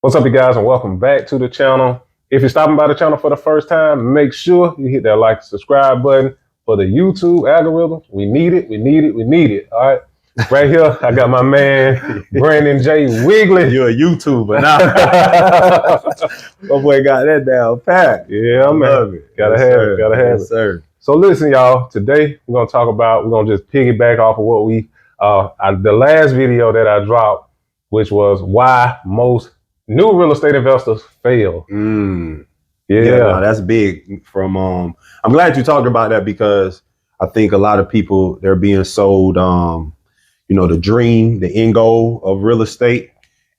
What's up, you guys, and welcome back to the channel. If you're stopping by the channel for the first time, make sure you hit that like and subscribe button for the YouTube algorithm. We need it, we need it, we need it. All right. Right here, I got my man, Brandon J. Wiggly. You're a YouTuber now. My boy got that down pat. Yeah, man. Love it. Gotta have it, gotta have it. Sir. So listen, y'all, today we're gonna just piggyback off of what we, the last video that I dropped, which was why most new real estate investors fail. Yeah, no, that's big. I'm glad you talked about that because I think a lot of people, they're being sold, the dream, the end goal of real estate.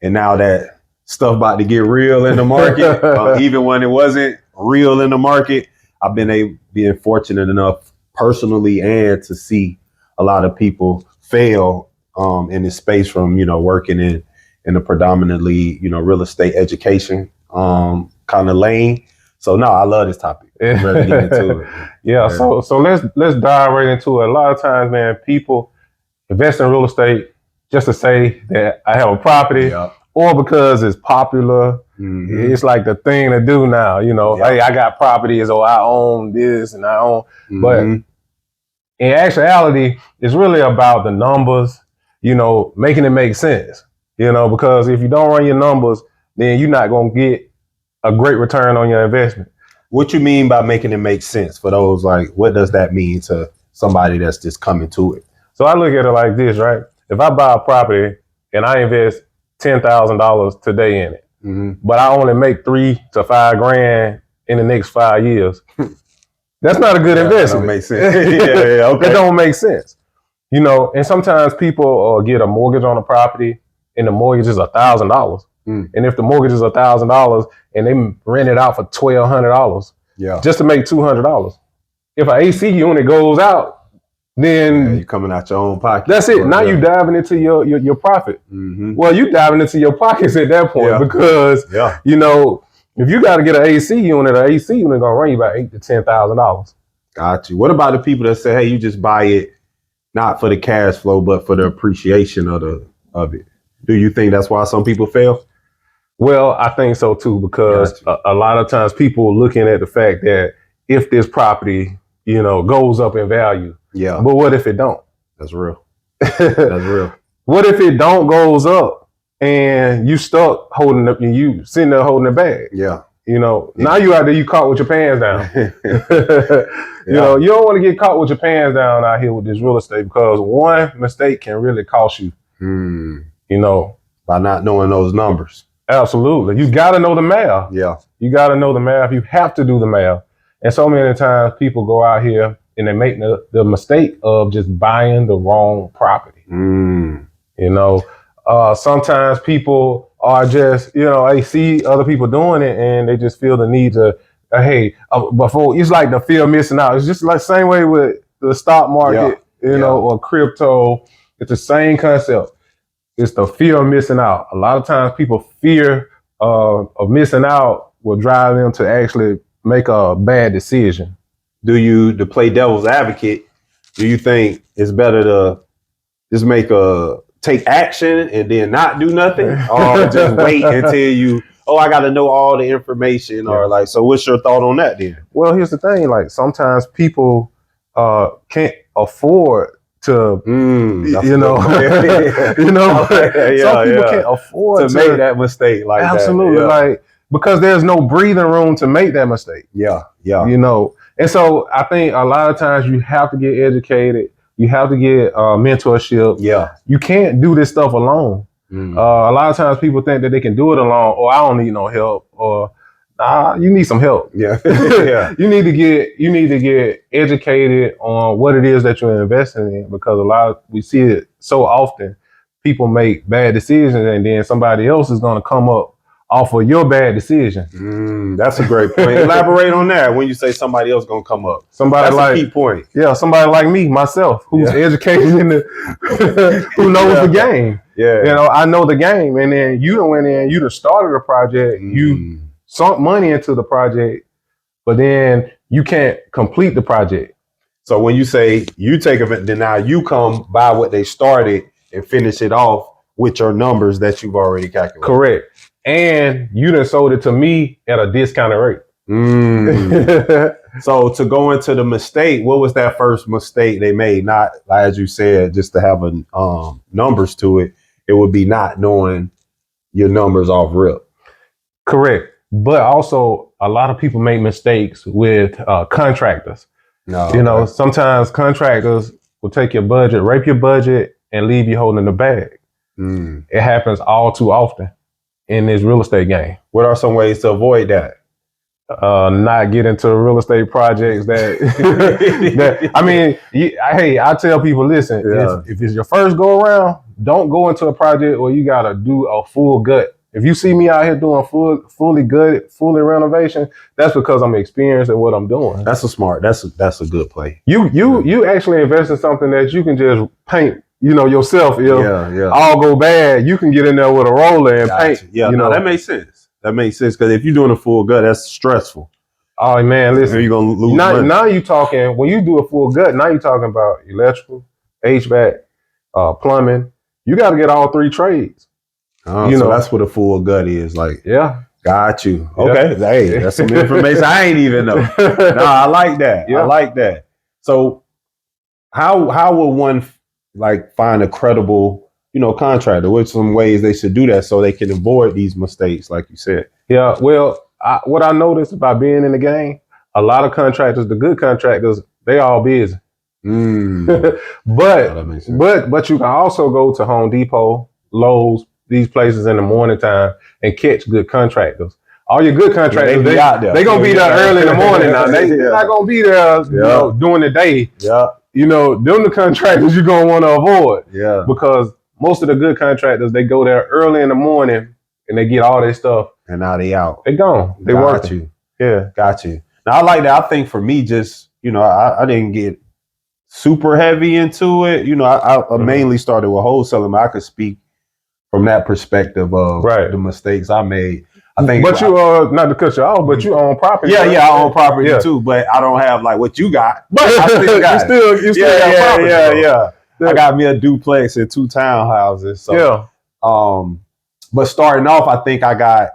And now that stuff about to get real in the market, even when it wasn't real in the market, I've been being fortunate enough personally and to see a lot of people fail in this space from, working in a predominantly, real estate education kind of lane. So no, I love this topic. I'm ready to get into it. Yeah. So let's dive right into it. A lot of times, man, people invest in real estate just to say that I have a property, or because it's popular. It's like the thing to do now. Hey, I got properties, or I own this and I own. But in actuality, it's really about the numbers. Making it make sense. Because if you don't run your numbers, then you're not gonna get a great return on your investment. What you mean by making it make sense for those, what does that mean to somebody that's just coming to it? So I look at it like this, right? If I buy a property and I invest $10,000 today in it, but I only make $3 to $5 grand in the next 5 years, that's not a good investment. That don't make sense. Okay. That don't make sense. And sometimes people get a mortgage on a property and the mortgage is $1,000. And if the mortgage is $1,000 and they rent it out for $1,200, just to make $200. If an AC unit goes out, then you're coming out your own pocket. That's it. Now you diving into your profit. Well, you diving into your pockets at that point because if you got to get an AC unit gonna run you about $8,000 to $10,000. Got you. What about the people that say, hey, you just buy it not for the cash flow, but for the appreciation of it? Do you think that's why some people fail? Well, I think so too, because a lot of times people are looking at the fact that if this property, goes up in value, but what if it don't? That's real. That's real. What if it don't goes up and you stuck holding up and you sitting there holding the bag? Now you out there, you caught with your pants down. You don't want to get caught with your pants down out here with this real estate because one mistake can really cost you. By not knowing those numbers. Absolutely. You got to know the math. You got to know the math. You have to do the math. And so many times people go out here and they make the mistake of just buying the wrong property. Sometimes people are just, they see other people doing it and they just feel the need to, before it's like the fear of missing out. It's just like the same way with the stock market, or crypto. It's the same concept. It's the fear of missing out. A lot of times people fear of missing out will drive them to actually make a bad decision. To play devil's advocate, do you think it's better to just take action and then not do nothing, or just wait until I got to know all the information, so what's your thought on that then? Well, here's the thing, sometimes people can't afford to, some people can't afford to make that mistake like absolutely, that. Because there's no breathing room to make that mistake. And so I think a lot of times you have to get educated. You have to get mentorship. You can't do this stuff alone. A lot of times people think that they can do it alone, or I don't need no help, or you need some help. You need to get educated on what it is that you're investing in, because we see it so often. People make bad decisions and then somebody else is going to come up off of your bad decision. That's a great point. Elaborate on that when you say somebody else going to come up. That's a key point. Yeah, somebody like me, myself, who's educated who knows the game. I know the game, and then you done went in, you done started a project, you sunk money into the project, but then you can't complete the project. So when you say you take event, then now you come by what they started and finish it off with your numbers that you've already calculated. Correct. and you done sold it to me at a discounted rate. So to go into the mistake, what was that first mistake they made? Not, as you said, just to have a numbers to it. It would be not knowing your numbers off rip. Correct. But also a lot of people make mistakes with contractors. No, sometimes contractors will take your budget, rape your budget, and leave you holding the bag. It happens all too often in this real estate game. What are some ways to avoid that? Not get into real estate projects that I mean, hey, I tell people, listen, if it's your first go around, don't go into a project where you gotta do a full gut. If you see me out here doing fully renovation, that's because I'm experienced at what I'm doing. That's a good play. You actually invest in something that you can just paint, yourself. If all go bad, you can get in there with a roller and paint. Yeah, that makes sense. That makes sense, because if you're doing a full gut, that's stressful. Oh man, listen, you're gonna lose money. Now you talking, when you do a full gut, now you're talking about electrical, HVAC, plumbing. You got to get all three trades. So that's what a full gut is like. Yeah. Got you. Okay. Yeah. Hey, that's some information I ain't even know. No, I like that. Yeah. I like that. So how will one find a credible, contractor? What's some ways they should do that so they can avoid these mistakes, like you said? Yeah. Well, what I noticed about being in the game, a lot of contractors, the good contractors, they all busy. But you can also go to Home Depot, Lowe's, these places in the morning time and catch good contractors. All your good contractors, they gonna be there early in the morning. Now they're not gonna be there, during the day. Yeah. Them the contractors you're gonna want to avoid. Yeah. Because most of the good contractors, they go there early in the morning and they get all their stuff. And now they out. They gone. They work you. Yeah. Got you. Now I like that. I think for me, just, I didn't get super heavy into it. I mainly started with wholesaling, but I could speak from that perspective of the mistakes I made. I think, but you not to cut you off, but you own property. Yeah, I own property too, but I don't have what you got. But I still got you still got property. Yeah. I got me a duplex and 2 townhouses. So but starting off, I think I got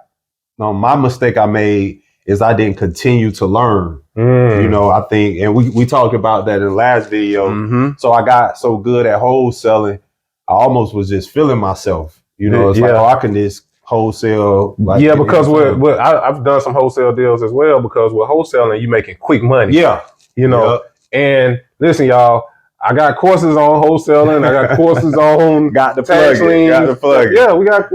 my mistake I made is I didn't continue to learn. I think, and we talked about that in the last video. So I got so good at wholesaling, I almost was just feeling myself. It's I can just wholesale. Because I've done some wholesale deals as well, because with wholesaling, you're making quick money. Yeah. And listen, y'all, I got courses on wholesaling. I got courses on got the plug. Yeah, we got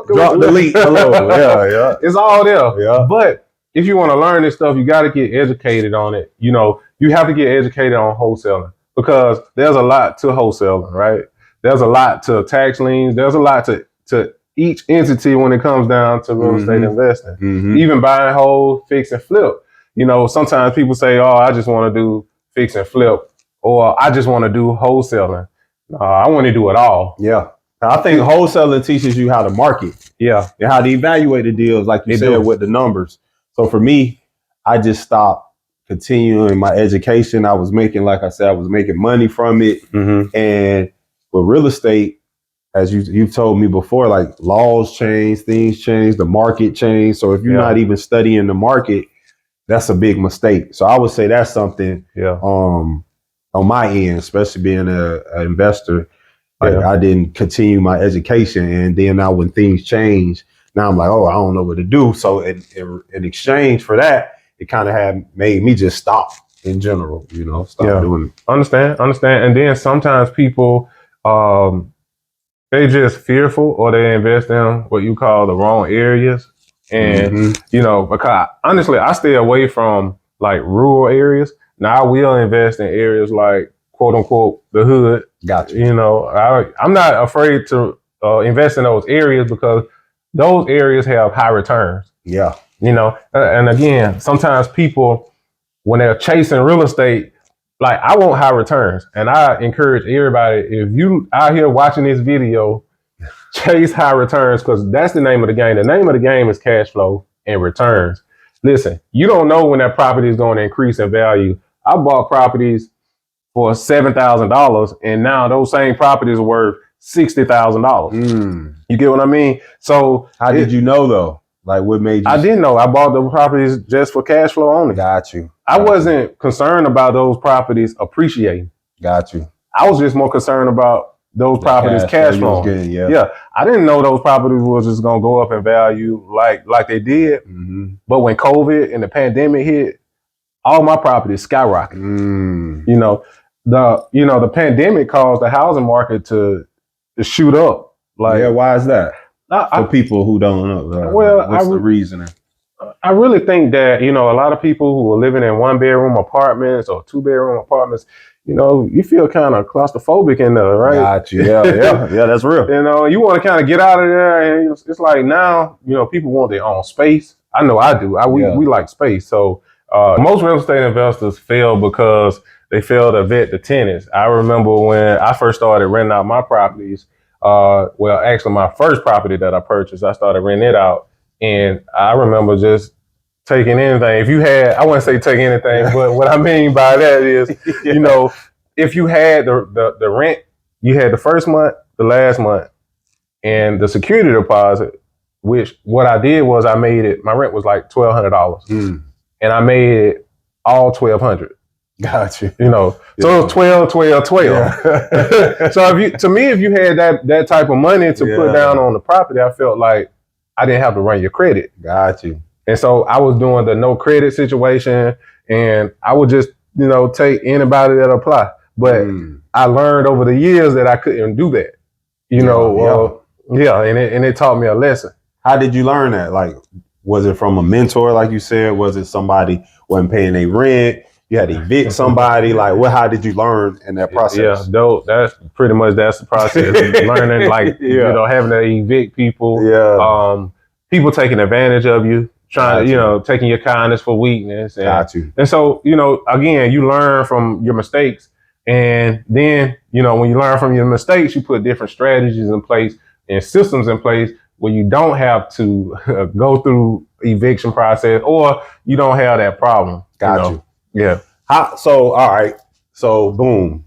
drop the link below. Yeah. It's all there. Yeah. But if you want to learn this stuff, you got to get educated on it. You have to get educated on wholesaling, because there's a lot to wholesaling, right? There's a lot to tax liens. There's a lot to each entity when it comes down to real estate investing. Even buying whole, fix and flip. Sometimes people say, "Oh, I just want to do fix and flip," or "I just want to do wholesaling." I want to do it all. Yeah, I think wholesaling teaches you how to market. Yeah, and how to evaluate the deals, like you said, with the numbers. So for me, I just stopped continuing my education. I was making, like I said, I was making money from it, and with real estate, as you've told me before, laws change, things change, the market change. So if you're not even studying the market, that's a big mistake. So I would say that's something on my end, especially being an investor. I didn't continue my education. And then now when things change, now I'm like, I don't know what to do. So in exchange for that, it kind of had made me just stop in general, stop doing it. Understand. And then sometimes people, they just fearful, or they invest in what you call the wrong areas. And, because honestly, I stay away from rural areas. Now I will invest in areas like, quote unquote, the hood. Gotcha. I'm not afraid to invest in those areas, because those areas have high returns. Yeah. And again, sometimes people, when they're chasing real estate, I want high returns. And I encourage everybody, if you out here watching this video, chase high returns, because that's the name of the game. The name of the game is cash flow and returns. Listen, you don't know when that property is going to increase in value. I bought properties for $7,000, and now those same properties are worth $60,000. You get what I mean? So how did you know though? Like what made you? I didn't know. I bought the properties just for cash flow only. Got you. I wasn't concerned about those properties appreciating. Got you. I was just more concerned about those properties cash flow. Yeah. I didn't know those properties was just gonna go up in value like they did. But when COVID and the pandemic hit, all my properties skyrocketed. You know, the pandemic caused the housing market to shoot up. Like, yeah, why is that? For people who don't know, what's the reasoning? I really think that, a lot of people who are living in 1-bedroom apartments or 2-bedroom apartments, you feel kind of claustrophobic in there, right? Got you. Yeah, that's real. You want to kind of get out of there, and it's like now, people want their own space. I know I do. We like space. So most real estate investors fail because they fail to vet the tenants. I remember when I first started renting out my properties. Actually, my first property that I purchased, I started renting it out. And I remember just taking anything. If you had, I wouldn't say take anything, but what I mean by that is, if you had the rent, you had the first month, the last month, and the security deposit, which what I did was I made it, my rent was like $1,200. And I made it all $1,200. Got you. So it was 12, 12, 12. Yeah. So if you had that type of money to put down on the property, I felt like I didn't have to run your credit. Got you. And so I was doing the no credit situation, and I would just, take anybody that apply. But I learned over the years that I couldn't do that. And it taught me a lesson. How did you learn that? Like, was it from a mentor, like you said? Was it somebody wasn't paying their rent? You had to evict somebody. Like, how did you learn in that process? Yeah, that's the process. Learning, like, having to evict people. Yeah. People taking advantage of you, trying to, taking your kindness for weakness. Got you. And so, again, you learn from your mistakes. And then, when you learn from your mistakes, you put different strategies in place and systems in place where you don't have to go through eviction process, or you don't have that problem. Got you. Yeah. So, all right. So, boom.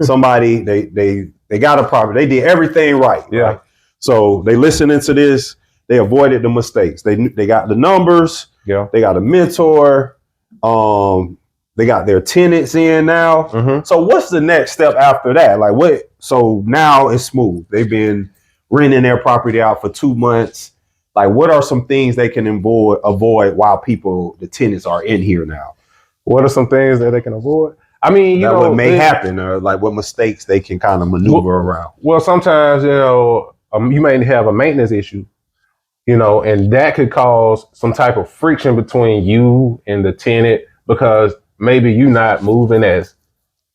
Somebody, they got a property. They did everything right. Yeah. Right? So they listening to this. They avoided the mistakes. They got the numbers. Yeah. They got a mentor. They got their tenants in now. So what's the next step after that? Like what? So now it's smooth. They've been renting their property out for 2 months. Like what are some things they can avoid while the tenants are in here now? What are some things that they can avoid? I mean, what may happen, or like what mistakes they can kind of maneuver around. Well, sometimes, you may have a maintenance issue, and that could cause some type of friction between you and the tenant because maybe you're not moving as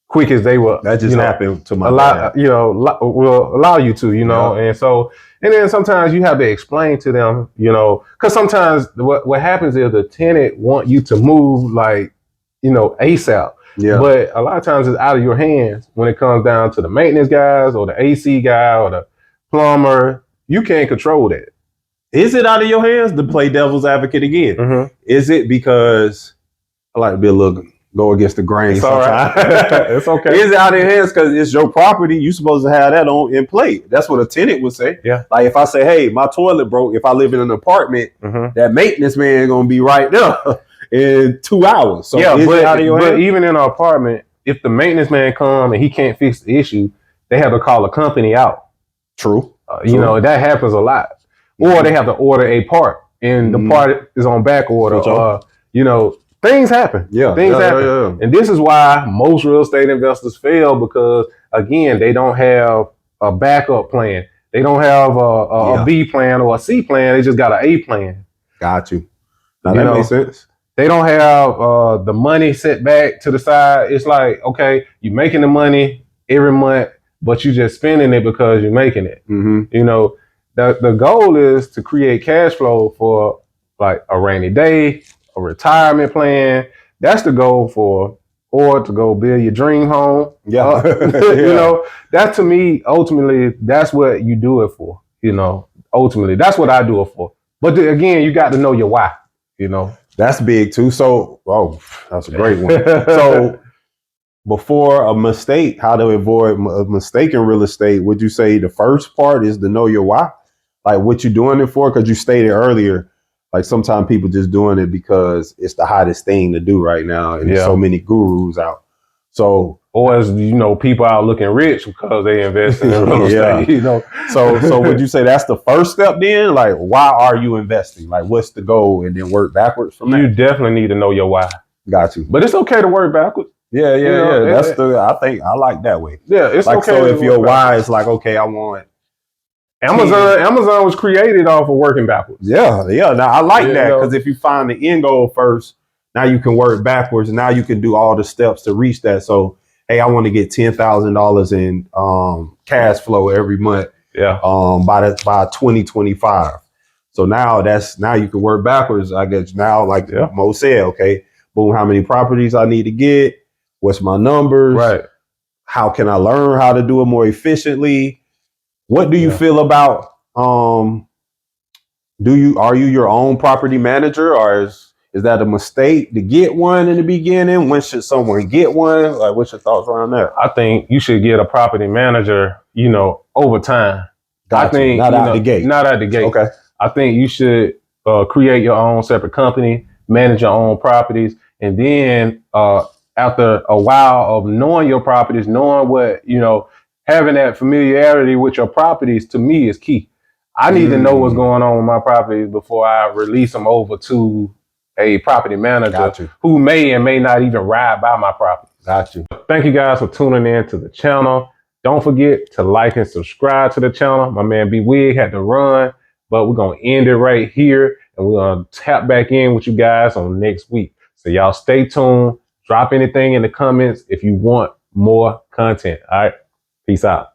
quick as they were. That just happened to my dad. Will allow you to, and then sometimes you have to explain to them, because sometimes what happens is the tenant want you to move like, ASAP. Yeah. But a lot of times it's out of your hands when it comes down to the maintenance guys or the AC guy or the plumber. You can't control that. Is it out of your hands? To play devil's advocate again. Is it because I like to be a little go against the grain? It's all right. It's okay. Is it out of your hands because it's your property? You supposed to have that in play. That's what a tenant would say. Yeah. Like if I say, hey, my toilet broke. If I live in an apartment, that maintenance man gonna be right there in 2 hours. So but even in an apartment, if the maintenance man come and he can't fix the issue, they have to call a company out. True. That happens a lot. Or they have to order a part and the part is on back order. Things happen. Yeah. Things happen. Yeah. And this is why most real estate investors fail because, again, they don't have a backup plan. They don't have a B plan or a C plan. They just got an A plan. Got you. Now that makes sense. They don't have the money set back to the side. It's like, okay, you're making the money every month, but you're just spending it because you're making it. The goal is to create cash flow for like a rainy day, a retirement plan. That's the goal or to go build your dream home. Yeah. That to me, ultimately, that's what you do it for. Ultimately, that's what I do it for. But again, you got to know your why, That's big too. So, that's a great one. So before a mistake, how to avoid a mistake in real estate, would you say the first part is to know your why? Like what you're doing it for? Because you stated earlier, like sometimes people just doing it because it's the hottest thing to do right now. And there's so many gurus out. So, or as you know, people out looking rich because they invest in real estate, you know. So would you say that's the first step then? Like, why are you investing? Like, what's the goal? And then work backwards from You that? definitely need to know your why. Got you. But it's okay to work backwards. Yeah. That's I think I like that way. Yeah, it's like, okay. So if your why is like, okay, I want Amazon was created off of working backwards. Yeah. Now I like that because if you find the end goal first, now you can work backwards and now you can do all the steps to reach that. So, hey, I want to get $10,000 in cash flow every month. Yeah. By 2025. So now you can work backwards. I guess now, like Mo said, okay, boom, how many properties I need to get? What's my numbers? Right. How can I learn how to do it more efficiently? What do you feel about are you your own property manager, or is that a mistake to get one in the beginning? When should someone get one? Like, what's your thoughts around that? I think you should get a property manager, you know, over time. I think not out the gate. Not out the gate. Okay. I think you should create your own separate company, manage your own properties, and then after a while of knowing your properties, knowing what, you know, having that familiarity with your properties, to me, is key. I need to know what's going on with my properties before I release them over to a property manager who may and may not even ride by my property. Got you. Thank you guys for tuning in to the channel. Don't forget to like and subscribe to the channel. My man B Wig had to run, but we're going to end it right here. And we're going to tap back in with you guys on next week. So y'all stay tuned. Drop anything in the comments if you want more content. All right. Peace out.